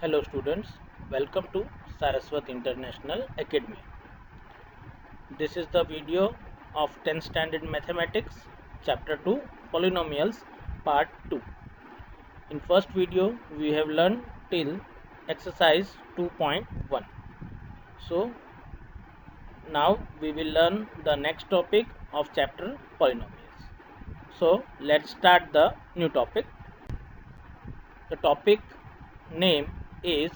Hello students, welcome to Saraswat International Academy. This is the video of 10th Standard Mathematics, Chapter 2, Polynomials, Part 2. In first video, we have learned till exercise 2.1. So, now we will learn the next topic of chapter Polynomials. So, let's start the new topic. The topic name is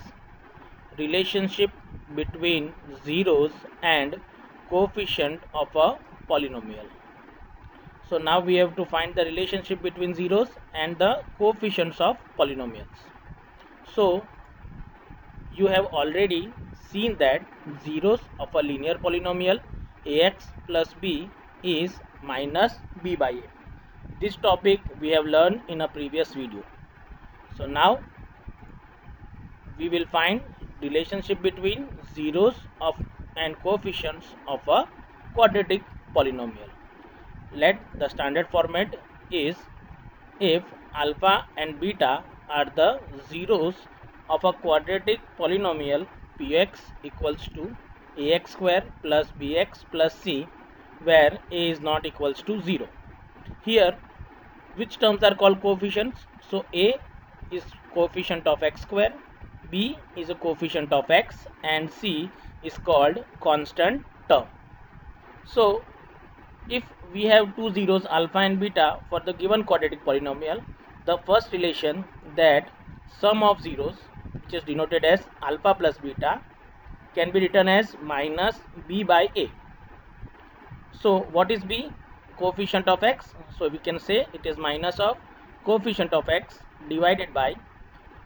relationship between zeros and coefficient of a polynomial. So now we have to find the relationship between zeros and the coefficients of polynomials. So you have already seen that zeros of a linear polynomial ax plus b is minus b by a. This topic we have learned in a previous video. So now we will find relationship between zeros of and coefficients of a quadratic polynomial. Let the standard format is if alpha and beta are the zeros of a quadratic polynomial px equals to ax square plus bx plus c, where a is not equals to 0. Here which terms are called coefficients? So a is coefficient of x square, b is a coefficient of x, and c is called constant term. So if we have two zeros alpha and beta for the given quadratic polynomial, the first relation, that sum of zeros, which is denoted as alpha plus beta, can be written as minus b by a. So what is b? Coefficient of x. So we can say it is minus of coefficient of x divided by,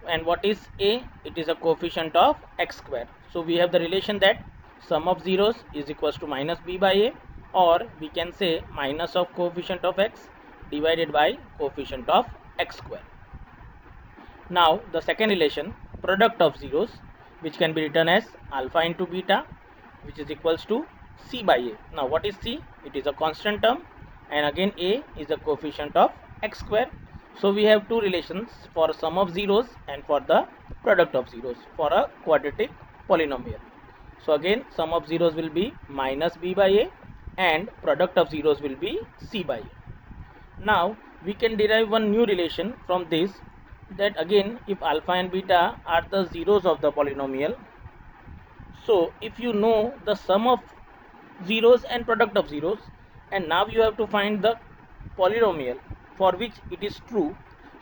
and what is a? It is a coefficient of x square. So we have the relation that sum of zeros is equals to minus b by a, or we can say minus of coefficient of x divided by coefficient of x square. Now the second relation, product of zeros, which can be written as alpha into beta, which is equals to c by a. Now what is c? It is a constant term, and again a is a coefficient of x square. So we have two relations for sum of zeros and for the product of zeros for a quadratic polynomial. So again sum of zeros will be minus b by a and product of zeros will be c by a. Now we can derive one new relation from this, that again if alpha and beta are the zeros of the polynomial, so if you know the sum of zeros and product of zeros, and now you have to find the polynomial for which it is true.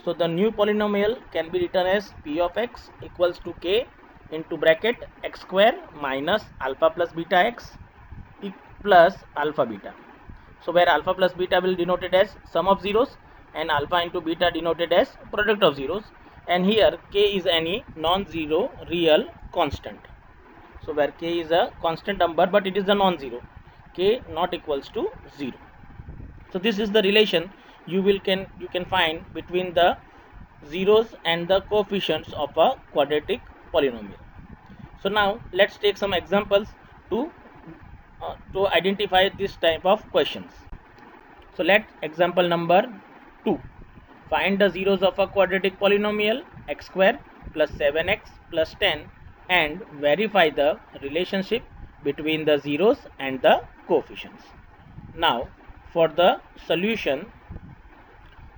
So the new polynomial can be written as p of x equals to k into bracket x square minus alpha plus beta x plus alpha beta. So where alpha plus beta will denoted as sum of zeros and alpha into beta denoted as product of zeros, and here k is any non-zero real constant. So where k is a constant number but it is a non-zero, k not equals to 0. So this is the relation you can find between the zeros and the coefficients of a quadratic polynomial. So now let's take some examples to identify this type of questions. So let example number 2. Find the zeros of a quadratic polynomial x square plus 7x plus 10 and verify the relationship between the zeros and the coefficients. Now for the solution,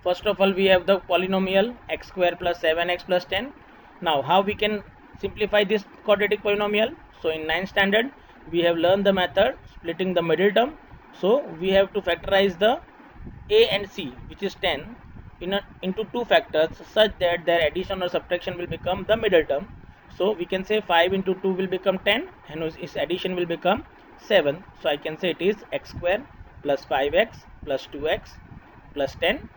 first of all we have the polynomial x square plus 7x plus 10. Now how we can simplify this quadratic polynomial? So in 9th standard we have learned the method splitting the middle term. So we have to factorize the a and c, which is 10, into two factors such that their addition or subtraction will become the middle term. So we can say 5 into 2 will become 10 and its addition will become 7. So I can say it is x square plus 5x plus 2x plus 10.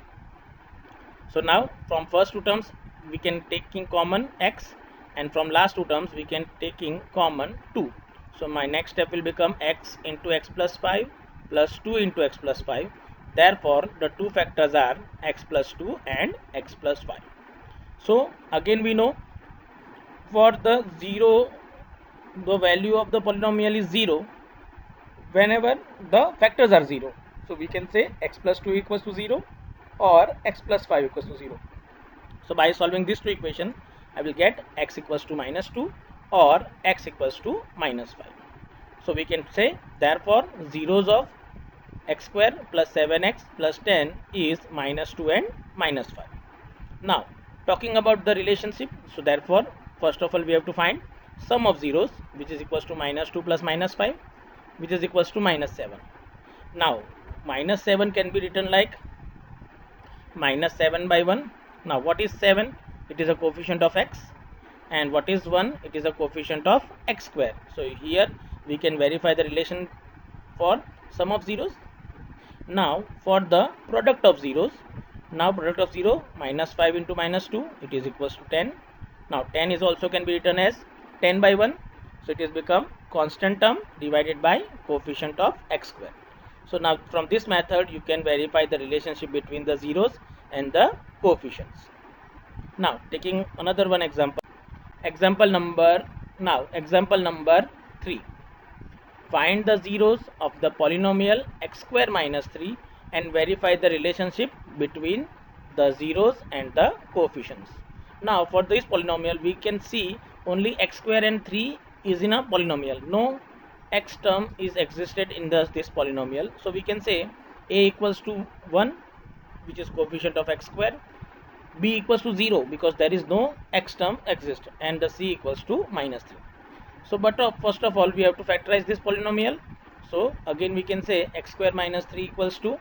So now from first two terms we can take in common x, and from last two terms we can take in common 2. So my next step will become x into x plus 5 plus 2 into x plus 5. Therefore the two factors are x plus 2 and x plus 5. So again we know for the 0, the value of the polynomial is 0 whenever the factors are 0. So we can say x plus 2 equals to 0 or x plus 5 equals to 0. So by solving these two equations I will get x equals to minus 2 or x equals to minus 5. So we can say therefore zeros of x square plus 7x plus 10 is minus 2 and minus 5. Now talking about the relationship, so therefore first of all we have to find sum of zeros, which is equals to minus 2 plus minus 5, which is equals to minus 7. Now minus 7 can be written like minus 7 by 1. Now what is 7? It is a coefficient of x, and what is 1? It is a coefficient of x square. So here we can verify the relation for sum of zeros. Now for the product of zeros, now product of 0, minus 5 into minus 2, it is equals to 10. Now 10 is also can be written as 10 by 1, so it is become constant term divided by coefficient of x square. So now from this method you can verify the relationship between the zeros and the coefficients. Now taking another one example, example number 3. Find the zeros of the polynomial x square minus 3 and verify the relationship between the zeros and the coefficients. Now for this polynomial we can see only x square and 3 is in a polynomial. No x term is existed in this polynomial. So we can say a equals to 1, which is coefficient of x square, b equals to 0 because there is no x term exist, and the c equals to minus 3. So but first of all we have to factorize this polynomial. So again we can say x square minus 3 equals to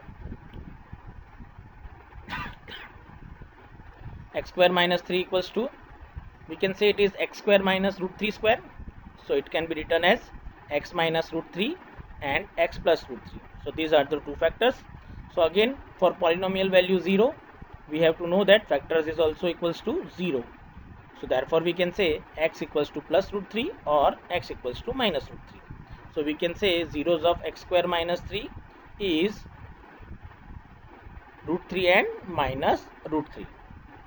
x square minus 3 equals to, we can say it is x square minus root 3 square. So it can be written as x minus root 3 and x plus root 3. So these are the two factors. So again for polynomial value 0, we have to know that factors is also equals to 0. So therefore we can say x equals to plus root 3 or x equals to minus root 3. So we can say zeros of x square minus 3 is root 3 and minus root 3.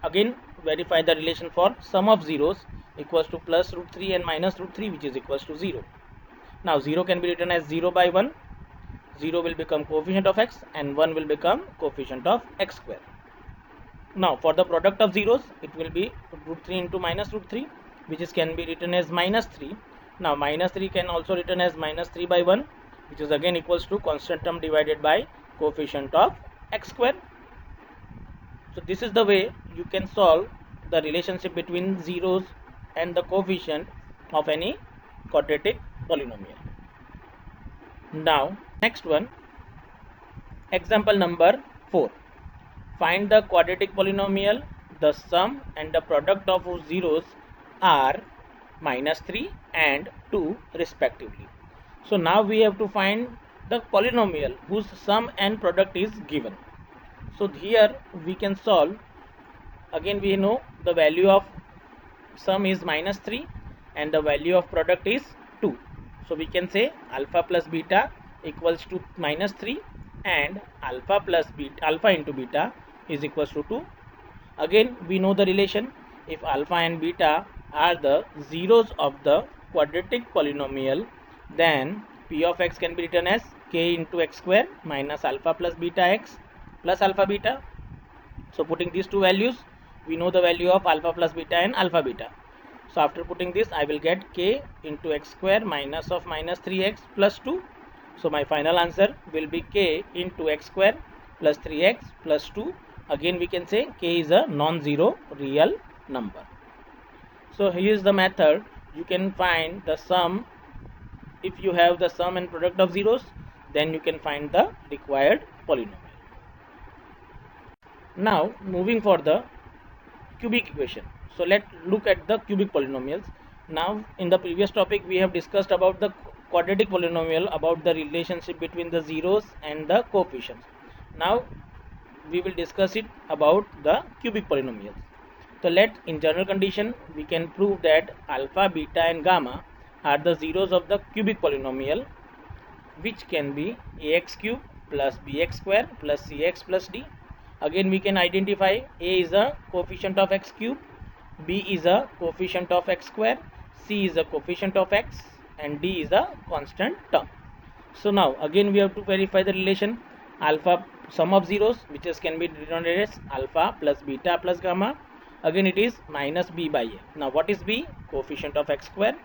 Again verify the relation for sum of zeros equals to plus root 3 and minus root 3, which is equals to 0. Now 0 can be written as 0 by 1. 0 will become coefficient of x and 1 will become coefficient of x square. Now for the product of zeros, it will be root 3 into minus root 3, which is can be written as minus 3. Now minus 3 can also written as minus 3 by 1, which is again equals to constant term divided by coefficient of x square. So this is the way you can solve the relationship between zeros and the coefficient of any quadratic polynomial. Now next one, example number 4. Find the quadratic polynomial. The sum and the product of whose zeros are minus 3 and 2 respectively. So now we have to find the polynomial whose sum and product is given. So here we can solve. Again we know the value of sum is minus 3 and the value of product is 2. So we can say alpha plus beta equals to minus 3 and alpha plus beta, alpha into beta is equals to 2. Again we know the relation. If alpha and beta are the zeros of the quadratic polynomial, then p of x can be written as k into x square minus alpha plus beta x plus alpha beta. So putting these two values, we know the value of alpha plus beta and alpha beta. So after putting this, I will get k into x square minus of minus 3x plus 2. So my final answer will be k into x square plus 3x plus 2. Again we can say k is a non-zero real number. So here is the method. You can find the sum. If you have the sum and product of zeros, then you can find the required polynomial. Now moving for the cubic equation. So let's look at the cubic polynomials. Now in the previous topic we have discussed about the quadratic polynomial, about the relationship between the zeros and the coefficients. Now we will discuss it about the cubic polynomials. So let in general condition we can prove that alpha, beta and gamma are the zeros of the cubic polynomial, which can be ax cube plus bx square plus cx plus d. Again we can identify a is a coefficient of x cube, b is a coefficient of x square, c is a coefficient of x and d is a constant term. So now again we have to verify the relation alpha sum of zeros, which is can be written as alpha plus beta plus gamma. again it is minus b by a. Now what is b? Coefficient of x square,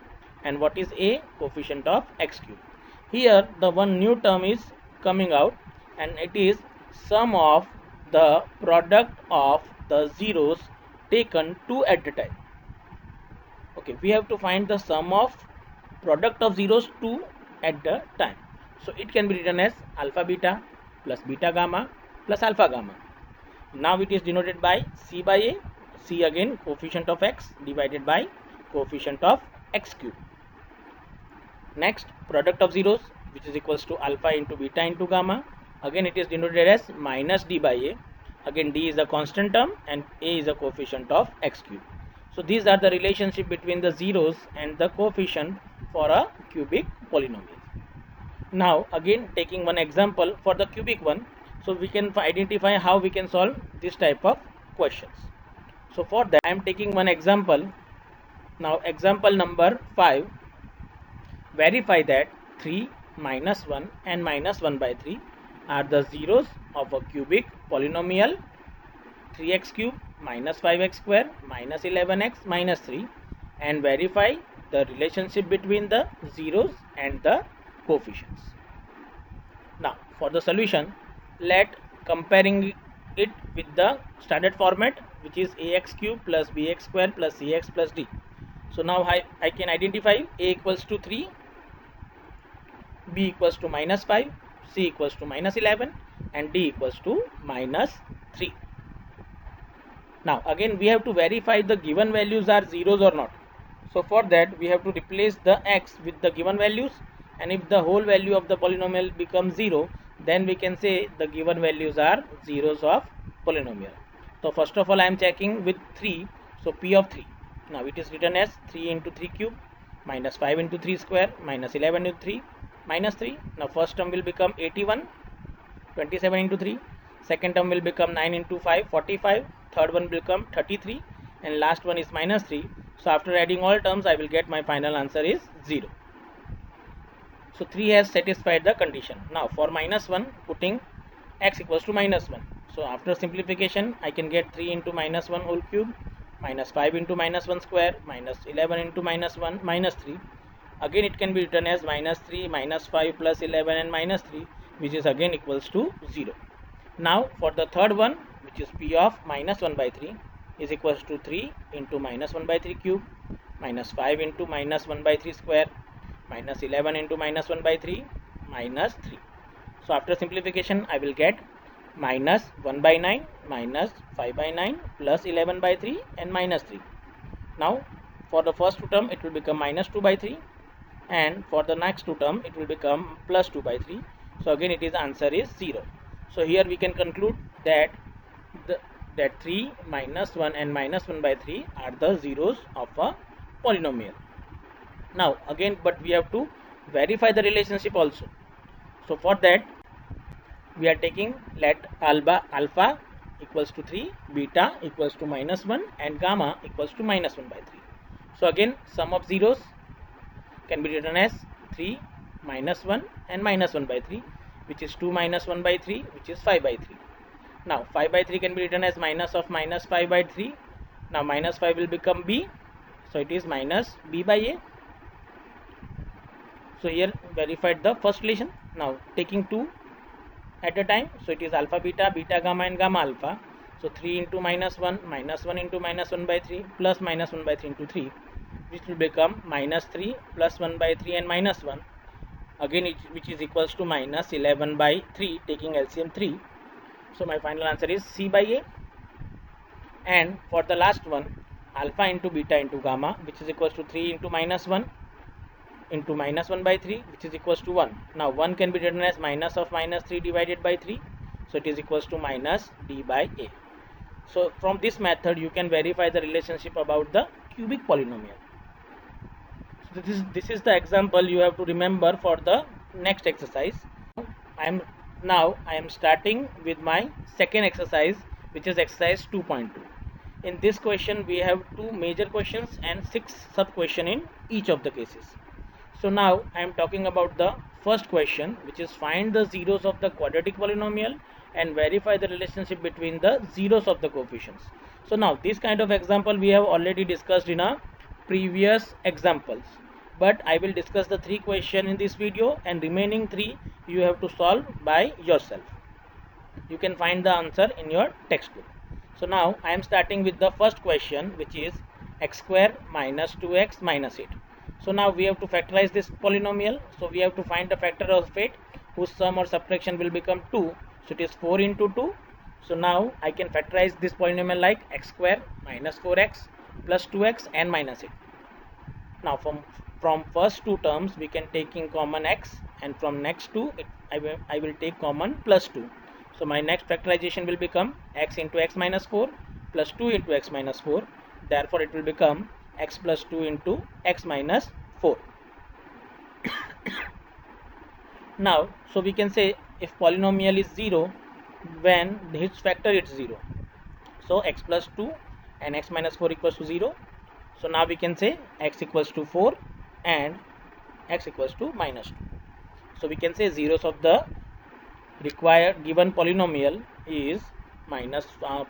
and what is a? Coefficient of x cube. Here the one new term is coming out, and it is sum of the product of the zeros taken 2 at a time. Okay, we have to find the sum of product of zeros 2 at the time. So it can be written as alpha beta plus beta gamma plus alpha gamma. Now it is denoted by c by a. C again coefficient of x divided by coefficient of x cube. Next, product of zeros, which is equals to alpha into beta into gamma. Again it is denoted as minus d by a. Again d is a constant term and a is a coefficient of x cube. So these are the relationship between the zeros and the coefficient for a cubic polynomial. Now again taking one example for the cubic one, so we can identify how we can solve this type of questions. So for that I am taking one example. Now example number 5. Verify that 3 minus 1 and minus 1 by 3 are the zeros of a cubic polynomial 3x cube minus 5x square minus 11x minus 3, and verify the relationship between the zeros and the coefficients. Now for the solution, let comparing it with the standard format, which is ax cube plus bx square plus cx plus d. So now I can identify a equals to 3, b equals to minus 5, c equals to minus 11, and d equals to minus 3. Now again we have to verify the given values are zeros or not. So for that we have to replace the x with the given values, and if the whole value of the polynomial becomes 0, then we can say the given values are zeros of polynomial. So first of all I am checking with 3, so p of 3. Now it is written as 3 into 3 cube minus 5 into 3 square minus 11 into 3 minus 3. Now first term will become 81, 27 into 3. Second term will become 9 into 5, 45. Third one will become 33, and last one is minus 3. So after adding all terms I will get my final answer is 0. So 3 has satisfied the condition. Now for minus 1, putting x equals to minus 1. So after simplification I can get 3 into minus 1 whole cube minus 5 into minus 1 square minus 11 into minus 1 minus 3. Again it can be written as minus 3 minus 5 plus 11 and minus 3, which is again equals to 0. Now for the third one, which is p of minus 1 by 3 is equals to 3 into minus 1 by 3 cube minus 5 into minus 1 by 3 square minus 11 into minus 1 by 3 minus 3. So after simplification I will get minus 1 by 9 minus 5 by 9 plus 11 by 3 and minus 3. Now for the first term it will become minus 2 by 3, and for the next term it will become plus 2 by 3. So again it is answer is 0. So here we can conclude that that 3 minus 1 and minus 1 by 3 are the zeros of a polynomial. Now again, but we have to verify the relationship also. So for that we are taking let alpha equals to 3, beta equals to minus 1, and gamma equals to minus 1 by 3. So again sum of zeros can be written as 3 minus 1 and minus 1 by 3, which is 2 minus 1 by 3, which is 5 by 3. Now 5 by 3 can be written as minus of minus 5 by 3. Now minus 5 will become b, so it is minus b by a. So here verified the first relation. Now taking 2 at a time, so it is alpha beta, beta gamma, and gamma alpha. So 3 into minus 1 into minus 1 by 3 plus minus 1 by 3 into 3, which will become minus 3 plus 1 by 3 and minus 1, again which is equals to minus 11 by 3, taking LCM 3. So my final answer is C by A. And for the last one, alpha into beta into gamma, which is equals to 3 into minus 1 into minus 1 by 3, which is equals to 1. Now 1 can be written as minus of minus 3 divided by 3, so it is equals to minus d by a. So from this method you can verify the relationship about the cubic polynomial. So this is the example you have to remember for the next exercise. I am starting with my second exercise, which is exercise 2.2. In this question we have 2 major questions and 6 sub question in each of the cases. So now I am talking about the first question, which is find the zeros of the quadratic polynomial and verify the relationship between the zeros of the coefficients. So now this kind of example we have already discussed in a previous examples, but I will discuss the 3 question in this video, and remaining 3 you have to solve by yourself. You can find the answer in your textbook. So now I am starting with the first question, which is x square minus 2x minus 8. So now we have to factorize this polynomial. So we have to find the factor of 8 whose sum or subtraction will become 2. So it is 4 into 2. So now I can factorize this polynomial like x square minus 4x plus 2x and minus 8. Now from first two terms we can take in common x, and from next two I will take common plus 2. So my next factorization will become x into x minus 4 plus 2 into x minus 4. Therefore it will become x plus 2 into x minus 4. Now so we can say if polynomial is 0, when its factor is 0. So x plus 2 and x minus 4 equals to 0. So now we can say x equals to 4 and x equals to minus 2. So we can say zeros of the required given polynomial is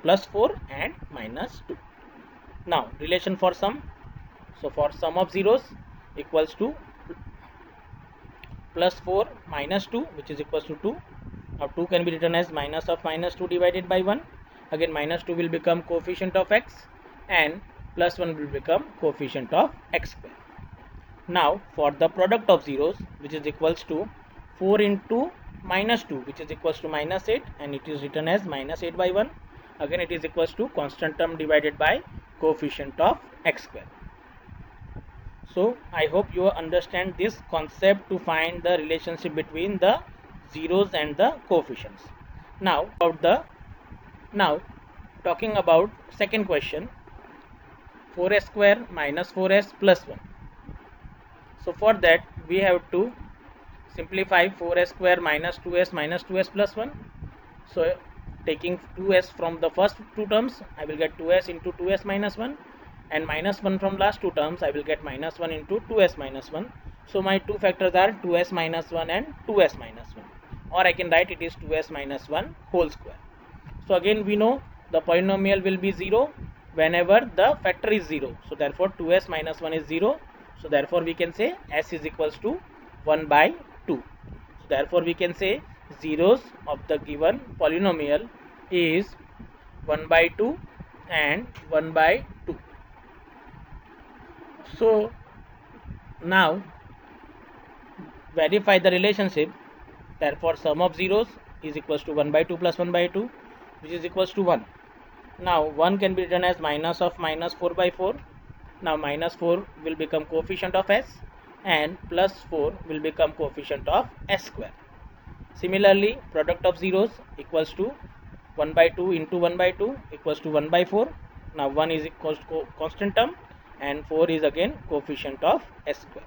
plus 4 and minus 2. Now relation for sum. So for sum of zeros equals to plus 4 minus 2, which is equals to 2. Now 2 can be written as minus of minus 2 divided by 1. Again minus 2 will become coefficient of x, and plus 1 will become coefficient of x square. Now for the product of zeros, which is equals to 4 into minus 2, which is equals to minus 8, and it is written as minus 8 by 1. Again it is equals to constant term divided by coefficient of x square. So I hope you understand this concept to find the relationship between the zeros and the coefficients. Now talking about second question, 4s square minus 4s plus 1. So for that we have to simplify 4s square minus 2s plus 1. So taking 2s from the first two terms, I will get 2s into 2s minus 1, and minus 1 from last two terms, I will get minus 1 into 2s minus 1. So my two factors are 2s minus 1 and 2s minus 1, or I can write it is 2s minus 1 whole square. So again we know the polynomial will be 0 whenever the factor is 0. So therefore 2s minus 1 is 0. So therefore we can say s is equals to 1 by 2. So therefore we can say zeros of the given polynomial is 1 by 2 and 1 by 2. So now verify the relationship. Therefore sum of zeros is equals to 1 by 2 plus 1 by 2, which is equals to 1. Now 1 can be written as minus of minus 4 by 4. Now minus 4 will become coefficient of s, and plus 4 will become coefficient of s square. Similarly, product of zeros equals to 1 by 2 into 1 by 2 equals to 1 by 4. Now 1 is equals to constant term, and 4 is again coefficient of s square.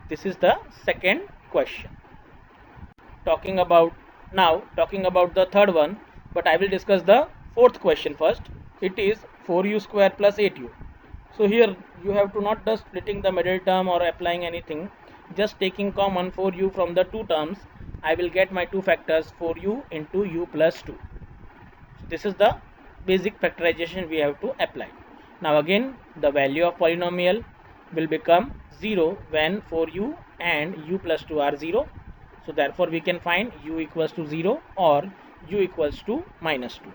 This is the second question. Talking about the third one, but I will discuss the fourth question first. It is 4u square plus 8u. So here you have to not just splitting the middle term or applying anything, just taking common 4u from the two terms, I will get my two factors 4u into u plus 2. So this is the basic factorization we have to apply. Now again the value of polynomial will become 0 when 4u and u plus 2 are 0. So therefore we can find u equals to 0 or u equals to minus 2.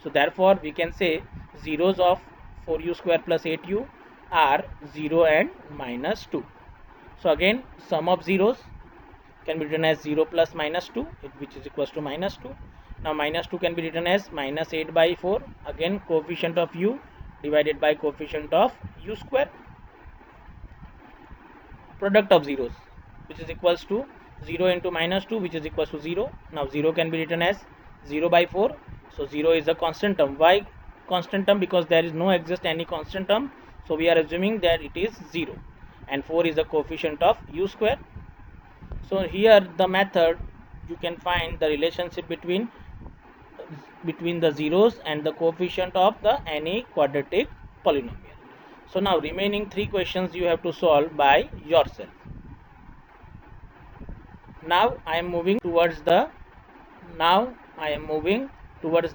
So therefore we can say zeros of 4u square plus 8u are 0 and minus 2. So again sum of zeros can be written as 0 plus minus 2, which is equals to minus 2. Now minus 2 can be written as minus 8 by 4, again coefficient of u divided by coefficient of u square. Product of zeros, which is equals to 0 into minus 2, which is equals to 0. Now 0 can be written as 0 by 4. So 0 is a constant term. Why constant term? Because there is no exist any constant term. So we are assuming that it is 0. And 4 is the coefficient of u square. So here the method you can find the relationship between the zeros and the coefficient of the any quadratic polynomial. So now remaining 3 questions you have to solve by yourself. Now I am moving towards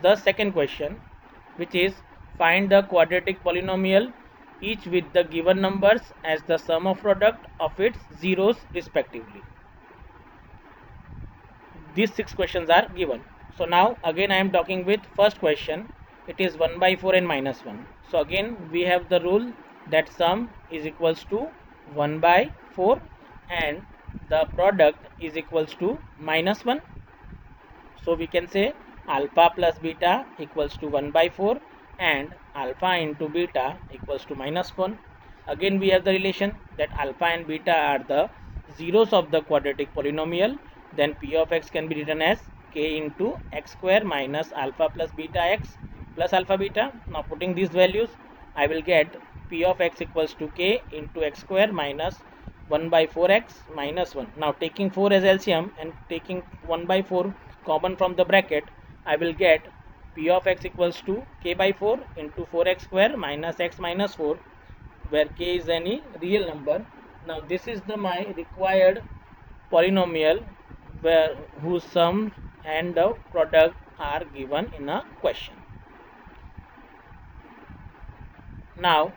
the second question. which is find the quadratic polynomial each with the given numbers as the sum of product of its zeros respectively. These 6 questions are given. So now again I am talking with first question. It is 1 by 4 and minus 1. So again we have the rule that sum is equals to 1 by 4 and the product is equals to minus 1. So we can say alpha plus beta equals to 1 by 4 and alpha into beta equals to minus 1. Again we have the relation that alpha and beta are the zeros of the quadratic polynomial. Then p of x can be written as k into x square minus alpha plus beta x plus alpha beta. Now putting these values, I will get p of x equals to k into x square minus 1 by 4x minus 1. Now taking 4 as LCM and taking 1 by 4 common from the bracket, I will get p of x equals to k by 4 into 4x square minus x minus 4, where k is any real number. Now this is the my required polynomial whose sum and the product are given in a question. Now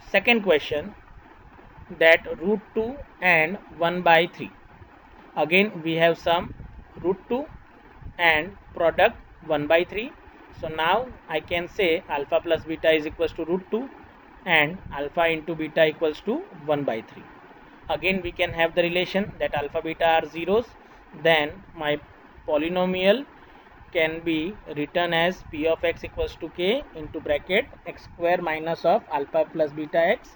second question, that root 2 and 1 by 3. Again we have sum root 2 and product 1 by 3. So now I can say alpha plus beta is equals to root 2 and alpha into beta equals to 1 by 3. Again we can have the relation that alpha beta are zeros. Then my polynomial can be written as p of x equals to k into bracket x square minus of alpha plus beta x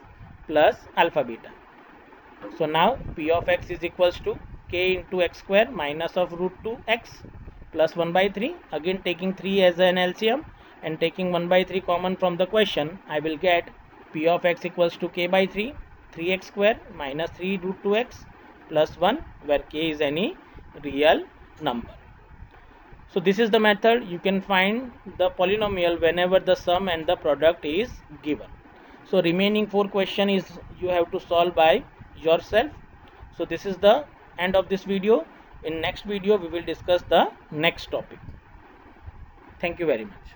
plus alpha beta. So now p of x is equals to k into x square minus of root 2x plus 1 by 3. Again taking 3 as an LCM and taking 1 by 3 common from the question, I will get p of x equals to k by 3, 3x square minus 3 root 2x plus 1, where k is any real number. So this is the method you can find the polynomial whenever the sum and the product is given. So remaining 4 question is you have to solve by yourself. So this is the end of this video. In next video we will discuss the next topic. Thank you very much.